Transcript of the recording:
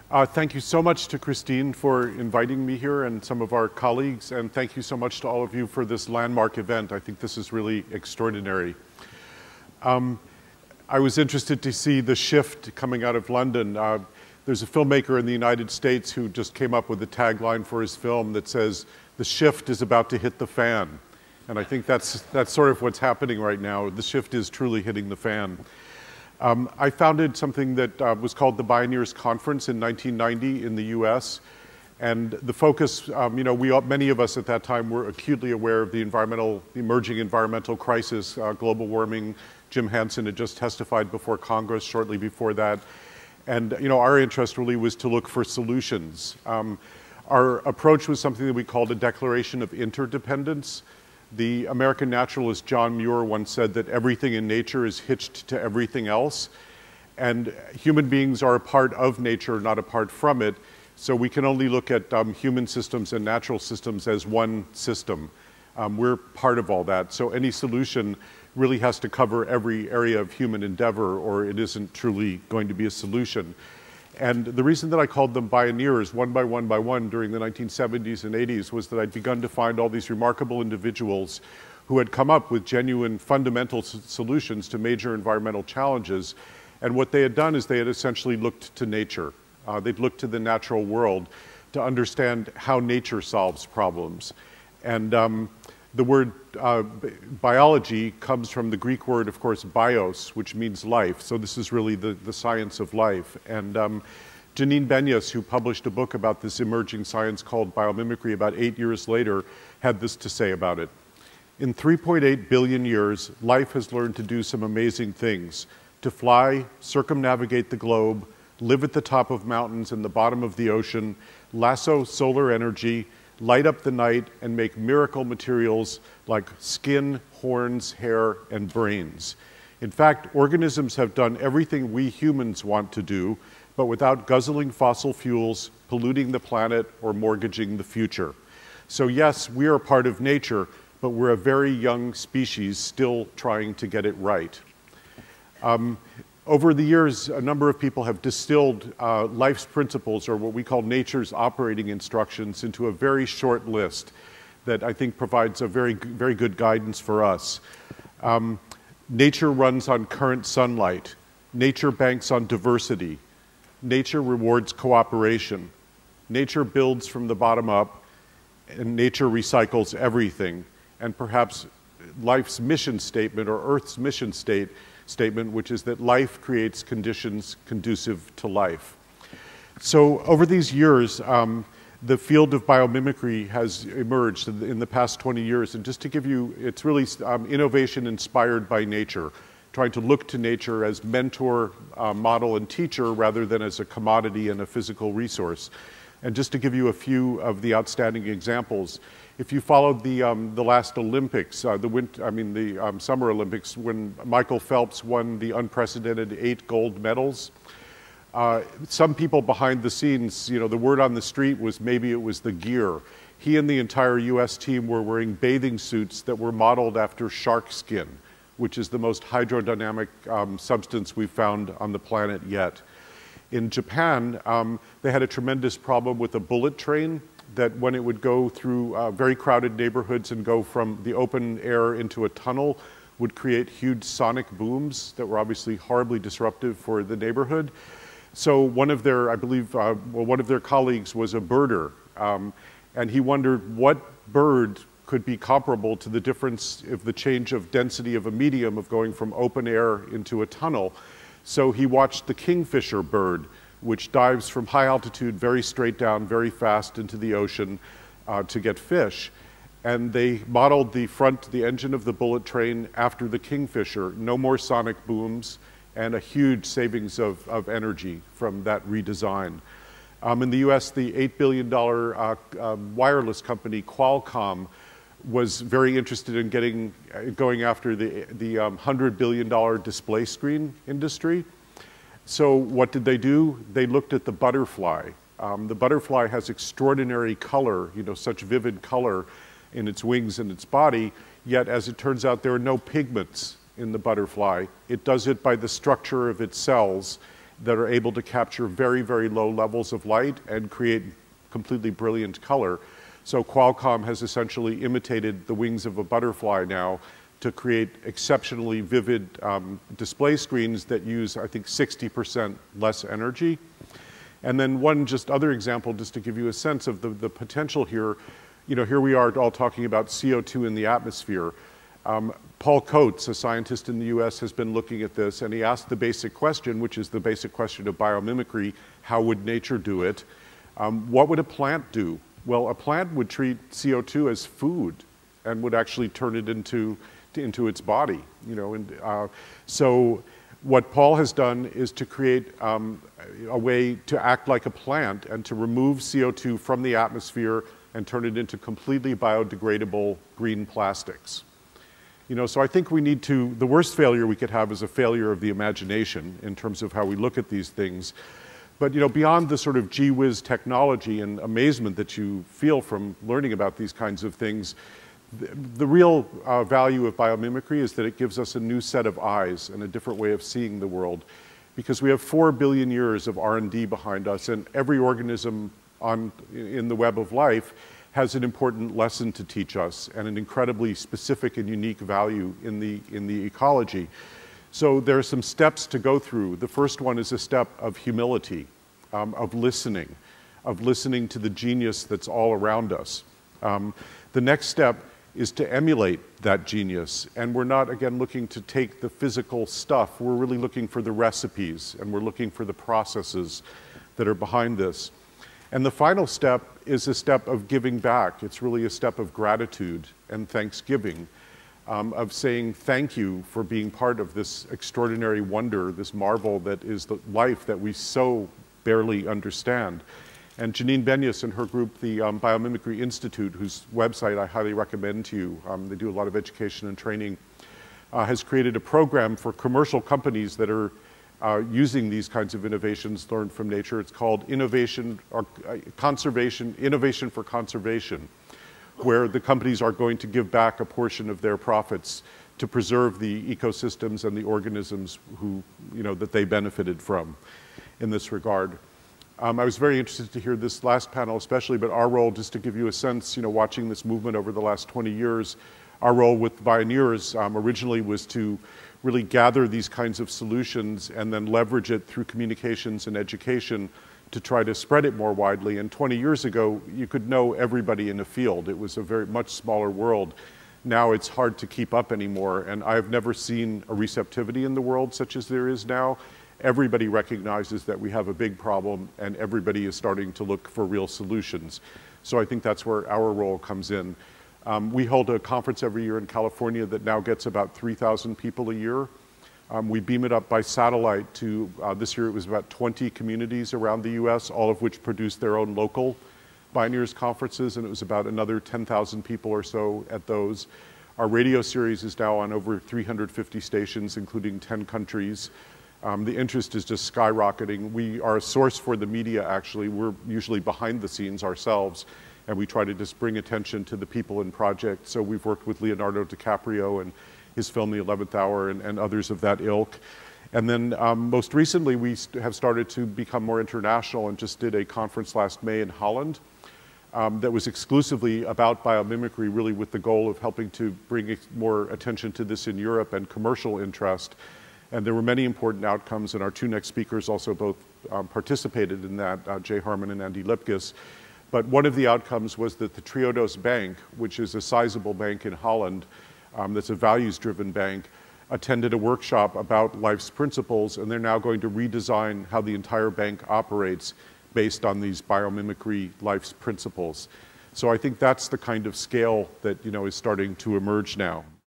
Thank you so much to Christine for inviting me here and some of our colleagues, and thank you so much to all of you for this landmark event. I think this is really extraordinary. I was interested to see the shift coming out of London. There's a filmmaker in the United States who just came up with a tagline for his film that says, "The shift is about to hit the fan." And I think that's sort of what's happening right now. The shift is truly hitting the fan. I founded something that was called the Bioneers Conference in 1990 in the US. And the focus, many of us at that time were acutely aware of the emerging environmental crisis, global warming. Jim Hansen had just testified before Congress shortly before that. And our interest really was to look for solutions. Our approach was something that we called a declaration of interdependence. The American naturalist John Muir once said that everything in nature is hitched to everything else. And human beings are a part of nature, not apart from it. So we can only look at human systems and natural systems as one system. We're part of all that. So any solution really has to cover every area of human endeavor, or it isn't truly going to be a solution. And the reason that I called them Bioneers one by one during the 1970s and 80s was that I'd begun to find all these remarkable individuals who had come up with genuine fundamental solutions to major environmental challenges. And what they had done is they had essentially looked to nature. They'd looked to the natural world to understand how nature solves problems. And the word biology comes from the Greek word, of course, bios, which means life. So this is really the science of life. And Janine Benyus, who published a book about this emerging science called Biomimicry about 8 years later, had this to say about it. In 3.8 billion years, life has learned to do some amazing things: to fly, circumnavigate the globe, live at the top of mountains and the bottom of the ocean, lasso solar energy, light up the night, and make miracle materials like skin, horns, hair, and brains. In fact, organisms have done everything we humans want to do, but without guzzling fossil fuels, polluting the planet, or mortgaging the future. So yes, we are part of nature, but we're a very young species still trying to get it right. Over the years, a number of people have distilled life's principles, or what we call nature's operating instructions, into a very short list that I think provides a very good guidance for us. Nature runs on current sunlight. Nature banks on diversity. Nature rewards cooperation. Nature builds from the bottom up, and nature recycles everything. And perhaps life's mission statement, or Earth's mission statement, which is that life creates conditions conducive to life. So over these years, the field of biomimicry has emerged in the past 20 years. And just to give you, it's really innovation inspired by nature, trying to look to nature as mentor, model, and teacher rather than as a commodity and a physical resource. And just to give you a few of the outstanding examples, if you followed the last Olympics, the Summer Olympics, when Michael Phelps won the unprecedented 8 gold medals, some people behind the scenes, the word on the street was maybe it was the gear. He and the entire US team were wearing bathing suits that were modeled after shark skin, which is the most hydrodynamic substance we've found on the planet yet. In Japan, they had a tremendous problem with a bullet train that when it would go through very crowded neighborhoods and go from the open air into a tunnel would create huge sonic booms that were obviously horribly disruptive for the neighborhood. So one of their, one of their colleagues was a birder, and he wondered what bird could be comparable to the difference of the change of density of a medium of going from open air into a tunnel. So he watched the kingfisher bird, which dives from high altitude very straight down, very fast into the ocean to get fish. And they modeled the engine of the bullet train after the kingfisher. No more sonic booms, and a huge savings of energy from that redesign. In the US, the $8 billion wireless company Qualcomm was very interested in going after the $100 billion display screen industry. So what did they do? They looked at the butterfly. The butterfly has extraordinary color, such vivid color in its wings and its body, yet as it turns out there are no pigments in the butterfly. It does it by the structure of its cells, that are able to capture very, very low levels of light and create completely brilliant color. So Qualcomm has essentially imitated the wings of a butterfly now to create exceptionally vivid display screens that use, I think, 60% less energy. And then one just other example, just to give you a sense of the potential here. You know, here we are all talking about CO2 in the atmosphere. Paul Coates, a scientist in the US, has been looking at this, and he asked the basic question, which is the basic question of biomimicry: how would nature do it? What would a plant do? Well, a plant would treat CO2 as food and would actually turn it into its body. You know, and so what Paul has done is to create a way to act like a plant and to remove CO2 from the atmosphere and turn it into completely biodegradable green plastics. You know, so I think we need to, the worst failure we could have is a failure of the imagination in terms of how we look at these things. But, you know, beyond the sort of gee whiz technology and amazement that you feel from learning about these kinds of things, the real value of biomimicry is that it gives us a new set of eyes and a different way of seeing the world. Because we have 4 billion years of R&D behind us, and every organism in the web of life has an important lesson to teach us and an incredibly specific and unique value in the ecology. So there are some steps to go through. The first one is a step of humility, of listening to the genius that's all around us. The next step is to emulate that genius. And we're not, again, looking to take the physical stuff. We're really looking for the recipes, and we're looking for the processes that are behind this. And the final step is a step of giving back. It's really a step of gratitude and thanksgiving. Of saying thank you for being part of this extraordinary wonder, this marvel that is the life that we so barely understand. And Janine Benyus and her group, the Biomimicry Institute, whose website I highly recommend to you, they do a lot of education and training, has created a program for commercial companies that are using these kinds of innovations learned from nature. It's called Innovation for Conservation, where the companies are going to give back a portion of their profits to preserve the ecosystems and the organisms who, you know, that they benefited from in this regard. I was very interested to hear this last panel especially, but our role, just to give you a sense, you know, watching this movement over the last 20 years, our role with Pioneers originally was to really gather these kinds of solutions and then leverage it through communications and education to try to spread it more widely. And 20 years ago, you could know everybody in a field. It was a very much smaller world. Now it's hard to keep up anymore, and I've never seen a receptivity in the world such as there is now. Everybody recognizes that we have a big problem, and everybody is starting to look for real solutions. So I think that's where our role comes in. We hold a conference every year in California that now gets about 3,000 people a year. We beam it up by satellite to, this year it was about 20 communities around the US, all of which produce their own local Pioneers conferences, and it was about another 10,000 people or so at those. Our radio series is now on over 350 stations, including 10 countries. The interest is just skyrocketing. We are a source for the media, actually. We're usually behind the scenes ourselves, and we try to just bring attention to the people in project. So we've worked with Leonardo DiCaprio and his film The 11th Hour and others of that ilk. And then most recently we have started to become more international and just did a conference last May in Holland that was exclusively about biomimicry, really with the goal of helping to bring more attention to this in Europe and commercial interest. And there were many important outcomes, and our two next speakers also both participated in that, Jay Harmon and Andy Lipkis. But one of the outcomes was that the Triodos Bank, which is a sizable bank in Holland, that's a values-driven bank, attended a workshop about life's principles, and they're now going to redesign how the entire bank operates based on these biomimicry life's principles. So I think that's the kind of scale that, you know, is starting to emerge now.